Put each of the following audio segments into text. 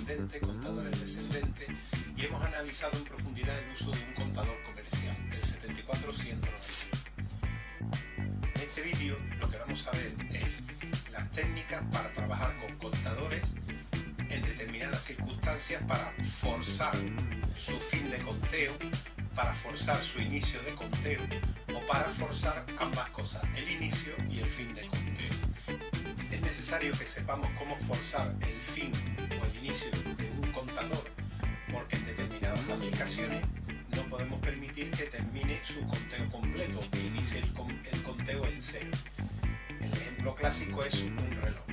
ascendente, contadores descendentes, y hemos analizado en profundidad el uso de un contador comercial, el 74192. En este vídeo lo que vamos a ver es las técnicas para trabajar con contadores en determinadas circunstancias para forzar su fin de conteo, para forzar su inicio de conteo o para forzar ambas cosas, el inicio y el fin de conteo. Es necesario que sepamos cómo forzar el fin o el inicio de un contador, porque en determinadas aplicaciones no podemos permitir que termine su conteo completo, que inicie el conteo en cero. El ejemplo clásico es un reloj.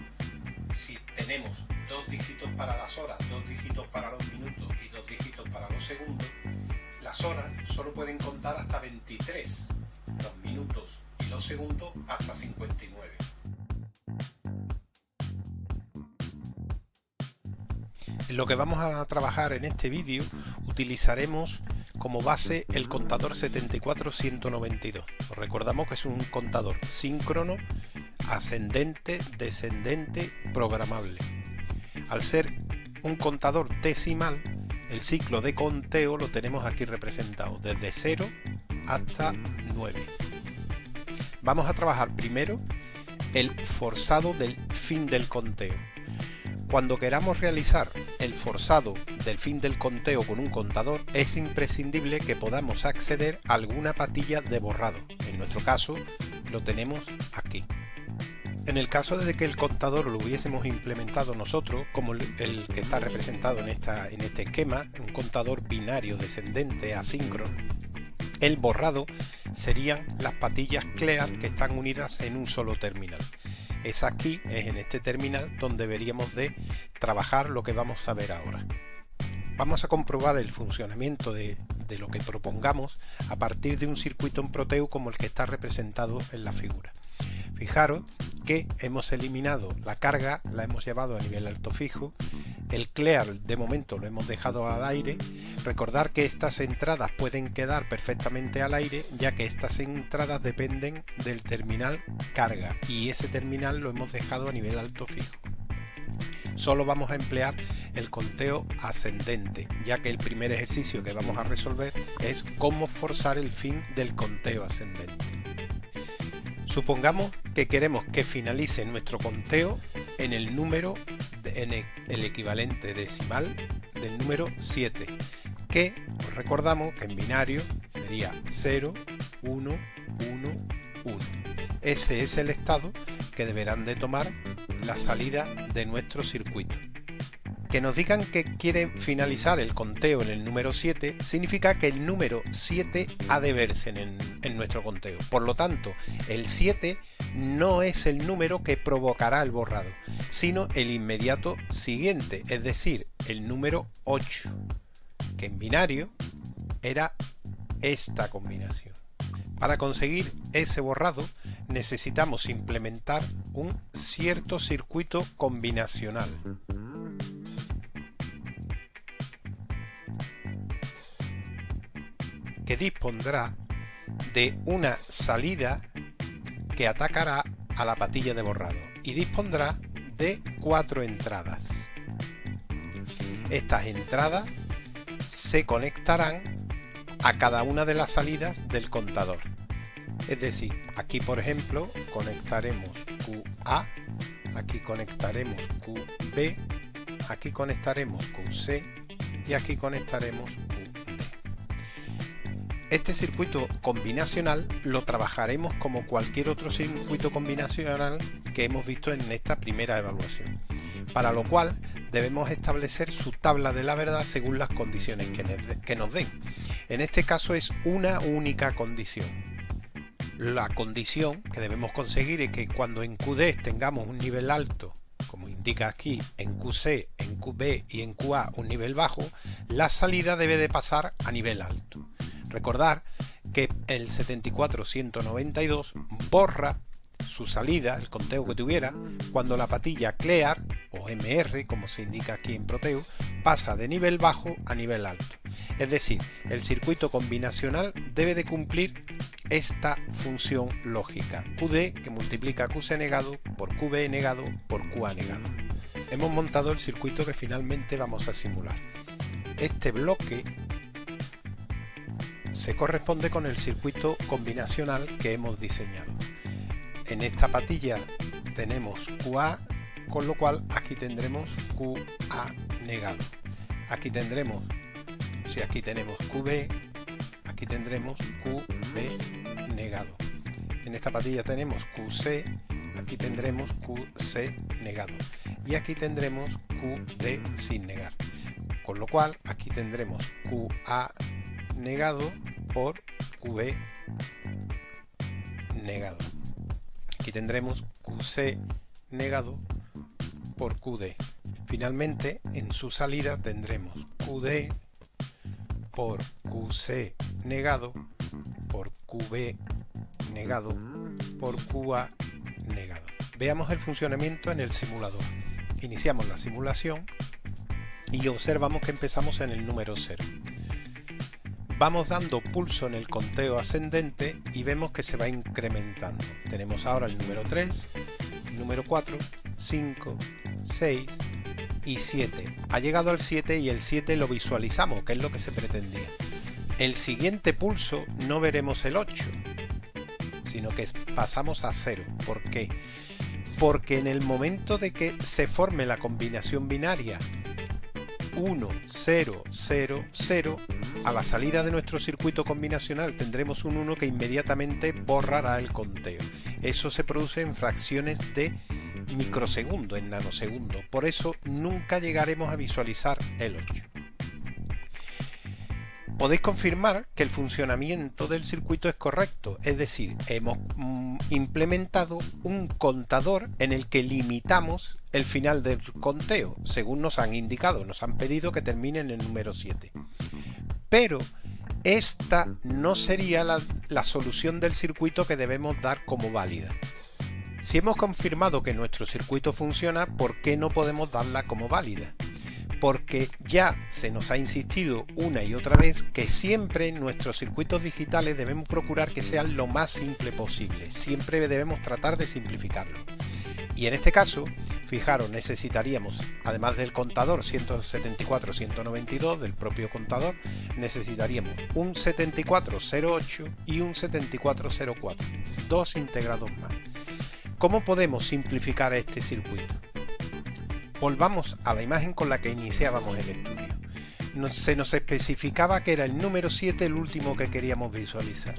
Si tenemos 2 dígitos para las horas, 2 dígitos para los minutos y 2 dígitos para los segundos, las horas solo pueden contar hasta 23, los minutos y los segundos hasta 59. En lo que vamos a trabajar en este vídeo utilizaremos como base el contador 74192. Os recordamos que es un contador síncrono, ascendente, descendente, programable. Al ser un contador decimal, el ciclo de conteo lo tenemos aquí representado desde 0 hasta 9. Vamos a trabajar primero el forzado del fin del conteo. Cuando queramos realizar el forzado del fin del conteo con un contador, es imprescindible que podamos acceder a alguna patilla de borrado. En nuestro caso lo tenemos aquí. En el caso de que el contador lo hubiésemos implementado nosotros, como el que está representado en este esquema, un contador binario descendente asíncrono, el borrado serían las patillas Clear que están unidas en un solo terminal. Es aquí, es en este terminal donde deberíamos de trabajar lo que vamos a ver ahora. Vamos a comprobar el funcionamiento de lo que propongamos a partir de un circuito en Proteo como el que está representado en la figura. Fijaros que hemos eliminado la carga, la hemos llevado a nivel alto fijo, el clear de momento lo hemos dejado al aire. Recordar que estas entradas pueden quedar perfectamente al aire, ya que estas entradas dependen del terminal carga y ese terminal lo hemos dejado a nivel alto fijo. Solo vamos a emplear el conteo ascendente, ya que el primer ejercicio que vamos a resolver es cómo forzar el fin del conteo ascendente. Supongamos que queremos que finalice nuestro conteo en el número, en el equivalente decimal del número 7, que os recordamos que en binario sería 0, 1, 1, 1. Ese es el estado que deberán de tomar la salida de nuestro circuito. Que nos digan que quieren finalizar el conteo en el número 7 significa que el número 7 ha de verse en nuestro conteo. Por lo tanto, el 7 no es el número que provocará el borrado, sino el inmediato siguiente, es decir, el número 8, que en binario era esta combinación. Para conseguir ese borrado necesitamos implementar un cierto circuito combinacional. Que dispondrá de una salida que atacará a la patilla de borrado y dispondrá de 4 entradas. Estas entradas se conectarán a cada una de las salidas del contador. Es decir, aquí por ejemplo conectaremos QA, aquí conectaremos QB, aquí conectaremos QC y aquí conectaremos QD. Este circuito combinacional lo trabajaremos como cualquier otro circuito combinacional que hemos visto en esta primera evaluación, para lo cual debemos establecer su tabla de la verdad según las condiciones que nos den. En este caso es una única condición. La condición que debemos conseguir es que cuando en QD tengamos un nivel alto, como indica aquí, en QC, en QB y en QA un nivel bajo, la salida debe de pasar a nivel alto. Recordar que el 74192 borra su salida, el conteo que tuviera, cuando la patilla Clear o MR, como se indica aquí en Proteo, pasa de nivel bajo a nivel alto. Es decir, el circuito combinacional debe de cumplir esta función lógica: QD que multiplica QC negado por QB negado por QA negado. hemos montado el circuito que finalmente vamos a simular. Este bloque se corresponde con el circuito combinacional que hemos diseñado. En esta patilla tenemos QA, con lo cual aquí tendremos QA negado. Aquí tendremos, si aquí tenemos QB, aquí tendremos QB negado. En esta patilla tenemos QC, aquí tendremos QC negado. Y aquí tendremos QD sin negar. Con lo cual aquí tendremos QA negado por QB negado. Aquí tendremos QC negado por QD. Finalmente, en su salida tendremos QD por QC negado por QB negado por QA negado. Veamos el funcionamiento en el simulador. Iniciamos la simulación y observamos que empezamos en el número 0. Vamos dando pulso en el conteo ascendente y vemos que se va incrementando. Tenemos ahora el número 3, el número 4, 5, 6 y 7. Ha llegado al 7 y el 7 lo visualizamos, que es lo que se pretendía. El siguiente pulso no veremos el 8, sino que pasamos a 0. ¿Por qué? Porque en el momento de que se forme la combinación binaria 1, 0, 0, 0, a la salida de nuestro circuito combinacional tendremos un 1 que inmediatamente borrará el conteo. Eso se produce en fracciones de microsegundo, en nanosegundo. Por eso nunca llegaremos a visualizar el 8. Podéis confirmar que el funcionamiento del circuito es correcto, es decir, hemos implementado un contador en el que limitamos el final del conteo, según nos han indicado, nos han pedido que termine en el número 7. Pero esta no sería la solución del circuito que debemos dar como válida. Si hemos confirmado que nuestro circuito funciona, ¿por qué no podemos darla como válida? Porque ya se nos ha insistido una y otra vez que siempre en nuestros circuitos digitales debemos procurar que sean lo más simple posible. Siempre debemos tratar de simplificarlo. Y en este caso, fijaros, necesitaríamos, además del contador 174-192, del propio contador, necesitaríamos un 7408 y un 7404, dos integrados más. ¿Cómo podemos simplificar este circuito? Volvamos a la imagen con la que iniciábamos el estudio. Se nos especificaba que era el número 7 el último que queríamos visualizar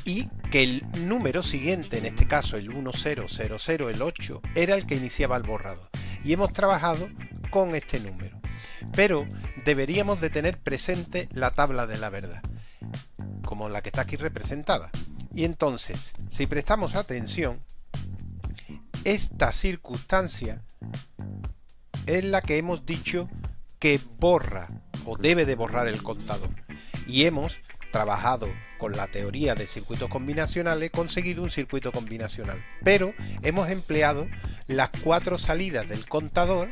y que el número siguiente, en este caso el 1000, el 8, era el que iniciaba el borrado. Y hemos trabajado con este número. Pero deberíamos de tener presente la tabla de la verdad, como la que está aquí representada. Y entonces, si prestamos atención, esta circunstancia es la que hemos dicho que borra o debe de borrar el contador. Y hemos trabajado con la teoría de circuitos combinacionales, conseguido un circuito combinacional. Pero hemos empleado las 4 salidas del contador,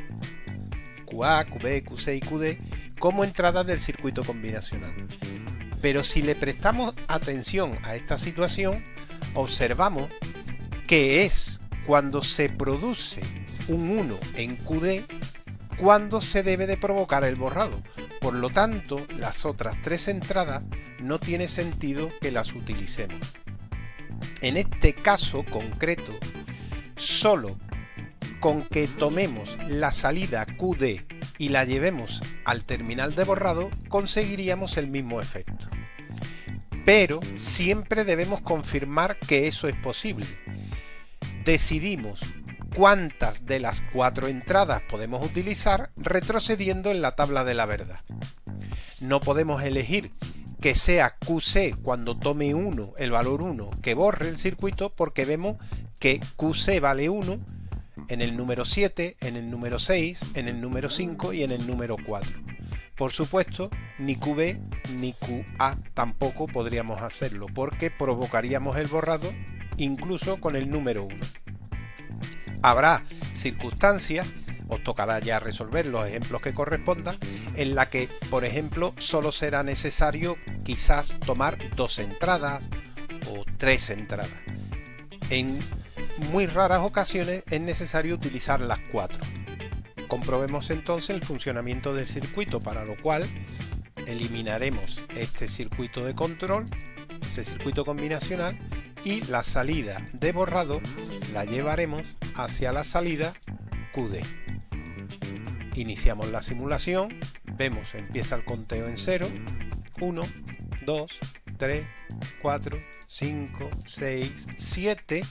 QA, QB, QC y QD, como entradas del circuito combinacional. Pero si le prestamos atención a esta situación, observamos que es cuando se produce un 1 en QD cuando se debe de provocar el borrado. Por lo tanto, las otras 3 entradas no tiene sentido que las utilicemos. En este caso concreto, solo con que tomemos la salida QD y la llevemos al terminal de borrado, conseguiríamos el mismo efecto. Pero siempre debemos confirmar que eso es posible. Decidimos cuántas de las 4 entradas podemos utilizar retrocediendo en la tabla de la verdad. No podemos elegir que sea QC cuando tome 1, el valor 1, que borre el circuito, porque vemos que QC vale 1 en el número 7, en el número 6, en el número 5 y en el número 4. Por supuesto, ni QB ni QA tampoco podríamos hacerlo, porque provocaríamos el borrado incluso con el número 1. Habrá circunstancias, os tocará ya resolver los ejemplos que correspondan, en la que, por ejemplo, solo será necesario quizás tomar 2 entradas o 3 entradas. En muy raras ocasiones es necesario utilizar las 4. Comprobemos entonces el funcionamiento del circuito, para lo cual eliminaremos este circuito de control, este circuito combinacional, y la salida de borrado la llevaremos hacia la salida QD. Iniciamos la simulación, vemos empieza el conteo en 0, 1, 2, 3, 4, 5, 6, 7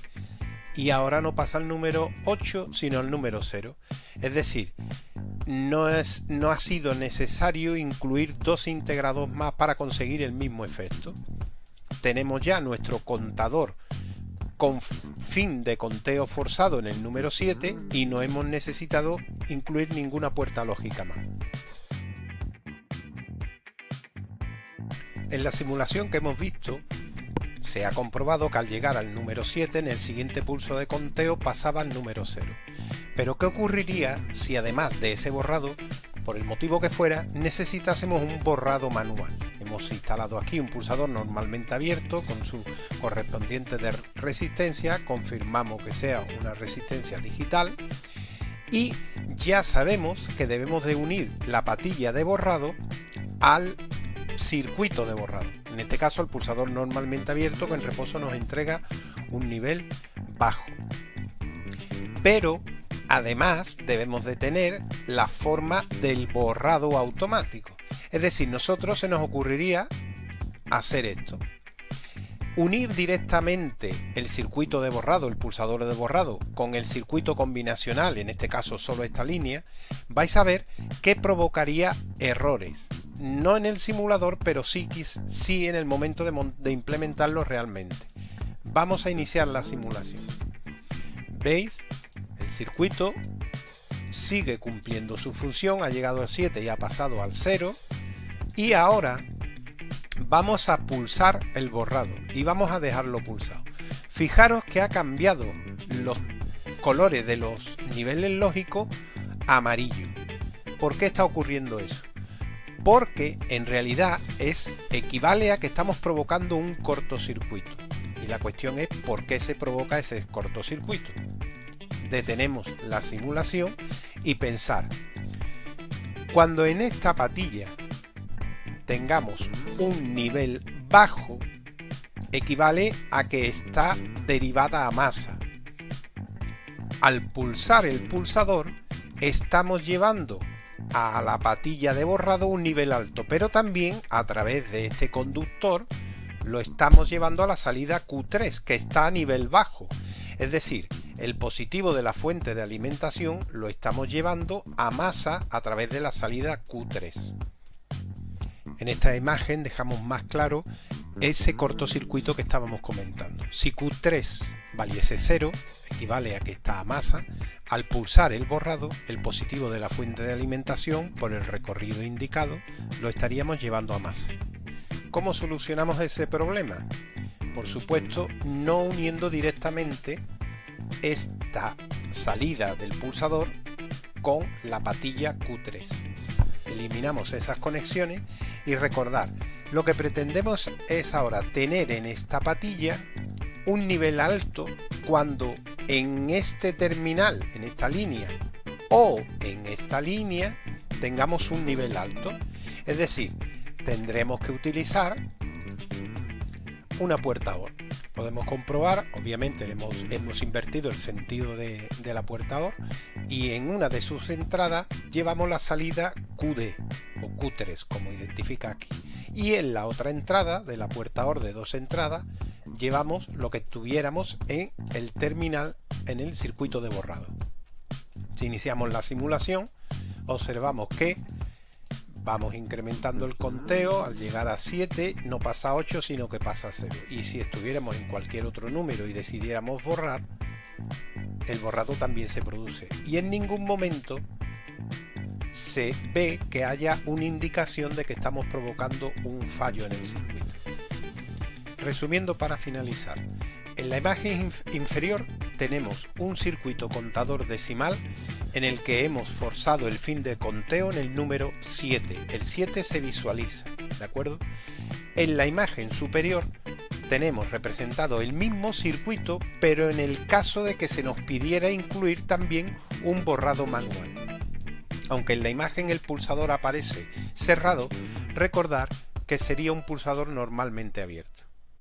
y ahora no pasa el número 8 sino el número 0. Es decir, no ha sido necesario incluir dos integrados más para conseguir el mismo efecto. Tenemos ya nuestro contador con fin de conteo forzado en el número 7 y no hemos necesitado incluir ninguna puerta lógica más. En la simulación que hemos visto, se ha comprobado que al llegar al número 7 en el siguiente pulso de conteo pasaba al número 0. Pero ¿qué ocurriría si además de ese borrado, por el motivo que fuera, necesitásemos un borrado manual? Hemos instalado aquí un pulsador normalmente abierto con su correspondiente de resistencia, confirmamos que sea una resistencia digital y ya sabemos que debemos de unir la patilla de borrado al circuito de borrado. En este caso el pulsador normalmente abierto que en reposo nos entrega un nivel bajo. Pero además debemos de tener la forma del borrado automático. Es decir, nosotros se nos ocurriría hacer esto. Unir directamente el circuito de borrado, el pulsador de borrado, con el circuito combinacional, en este caso solo esta línea, vais a ver que provocaría errores. No en el simulador, pero sí en el momento de implementarlo realmente. Vamos a iniciar la simulación. ¿Veis? El circuito sigue cumpliendo su función, ha llegado al 7 y ha pasado al 0. Y ahora vamos a pulsar el borrado y vamos a dejarlo pulsado. Fijaros que ha cambiado los colores de los niveles lógicos a amarillo. ¿Por qué está ocurriendo eso? Porque en realidad equivale a que estamos provocando un cortocircuito. Y la cuestión es por qué se provoca ese cortocircuito. Detenemos la simulación y pensar, cuando en esta patilla tengamos un nivel bajo, equivale a que está derivada a masa. Al pulsar el pulsador, estamos llevando a la patilla de borrado un nivel alto, pero también a través de este conductor lo estamos llevando a la salida Q3, que está a nivel bajo. Es decir, el positivo de la fuente de alimentación lo estamos llevando a masa a través de la salida Q3. En esta imagen dejamos más claro ese cortocircuito que estábamos comentando. Si Q3 valiese 0, equivale a que está a masa, al pulsar el borrado, el positivo de la fuente de alimentación, por el recorrido indicado, lo estaríamos llevando a masa. ¿Cómo solucionamos ese problema? Por supuesto, no uniendo directamente esta salida del pulsador con la patilla Q3. Eliminamos esas conexiones y recordar, lo que pretendemos es ahora tener en esta patilla un nivel alto cuando en este terminal, en esta línea o en esta línea tengamos un nivel alto. Es decir, tendremos que utilizar una puerta OR. Podemos comprobar, obviamente hemos invertido el sentido de la puerta OR y en una de sus entradas llevamos la salida QD o Q3 como identifica aquí, y en la otra entrada de la puerta OR de dos entradas llevamos lo que tuviéramos en el terminal en el circuito de borrado. Si iniciamos la simulación, observamos que vamos incrementando el conteo, al llegar a 7 no pasa a 8 sino que pasa a 0, y si estuviéramos en cualquier otro número y decidiéramos borrar, el borrado también se produce y en ningún momento se ve que haya una indicación de que estamos provocando un fallo en el circuito. Resumiendo para finalizar, en la imagen inferior tenemos un circuito contador decimal en el que hemos forzado el fin de conteo en el número 7. El 7 se visualiza, ¿de acuerdo? En la imagen superior tenemos representado el mismo circuito, pero en el caso de que se nos pidiera incluir también un borrado manual. Aunque en la imagen el pulsador aparece cerrado, recordar que sería un pulsador normalmente abierto.